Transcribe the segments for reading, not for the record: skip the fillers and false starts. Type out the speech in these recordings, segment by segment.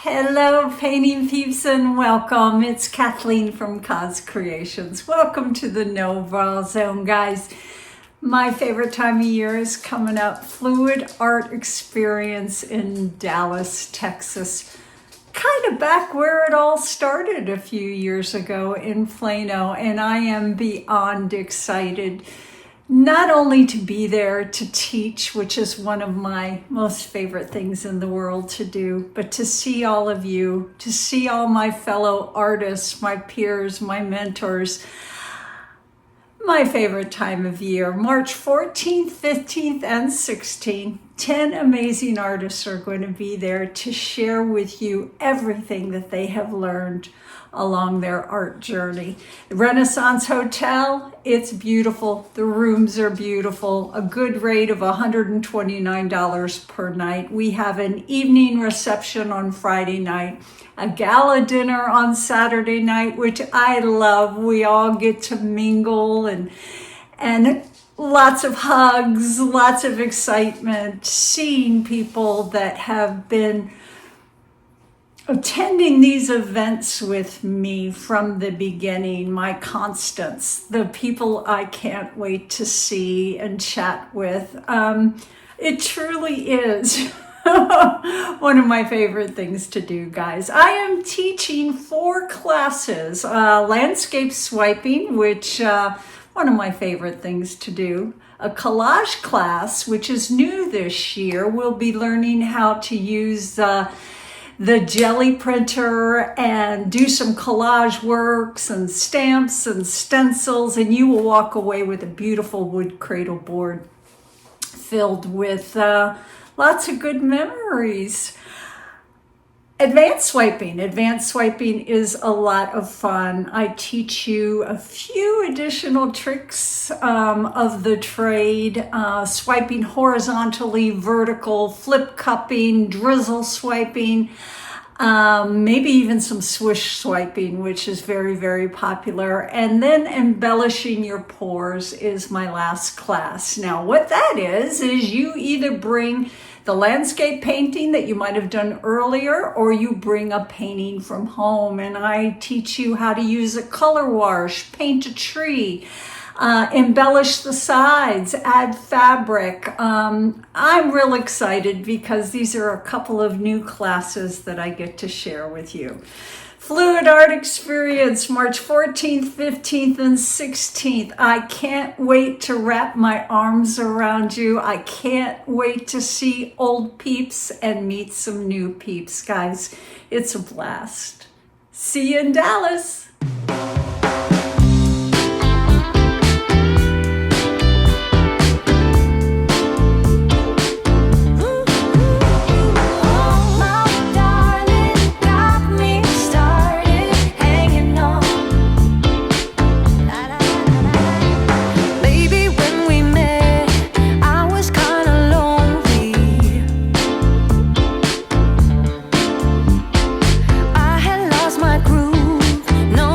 Hello, painting peeps, and welcome. It's Kathleen from Creations. Welcome to the Nova Zone, guys. My favorite time of year is coming up. Fluid Art Experience in Dallas, Texas. Kind of back where it all started a few years ago in Plano, and I am beyond excited not only to be there to teach, which is one of my most favorite things in the world to do, but to see all of you, to see all my fellow artists, my peers, my mentors. My favorite time of year, March 14th, 15th, and 16th. 10 amazing artists are going to be there to share with you everything that they have learned along their art journey. The Renaissance Hotel, it's beautiful. The rooms are beautiful. A good rate of $129 per night. We have an evening reception on Friday night, a gala dinner on Saturday night, which I love. We all get to mingle and lots of hugs, lots of excitement, seeing people that have been attending these events with me from the beginning, my constants, the people I can't wait to see and chat with. It truly is one of my favorite things to do, guys. I am teaching 4 classes, landscape swiping, which one of my favorite things to do. A collage class, which is new this year. We'll be learning how to use the jelly printer and do some collage works and stamps and stencils, and you will walk away with a beautiful wood cradle board filled with lots of good memories. Advanced swiping. Advanced swiping is a lot of fun. I teach you a few additional tricks of the trade, swiping horizontally, vertical, flip cupping, drizzle swiping, maybe even some swish swiping, which is very, very popular. And then embellishing your pours is my last class. Now, what that is you either bring the landscape painting that you might have done earlier, or you bring a painting from home, and I teach you how to use a color wash, paint a tree, embellish the sides, add fabric. I'm real excited because these are a couple of new classes that I get to share with you. Fluid Art Experience, March 14th, 15th, and 16th. I can't wait to wrap my arms around you. I can't wait to see old peeps and meet some new peeps, guys. It's a blast. See you in Dallas. No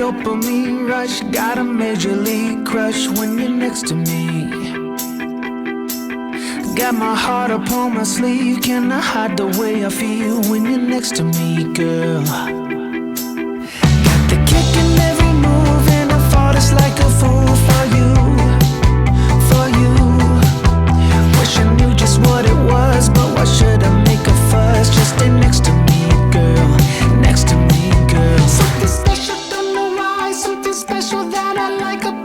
dopamine rush, got a major league crush when you're next to me. Got my heart upon my sleeve, can I hide the way I feel when you're next to me, girl? Got the kick in every move and I fought just like a fool for you, for you. Wish I knew just what it was, but why should I make a fuss? Just stay next to me, girl, next to me, girl. Something special, don't know why, something special that I like about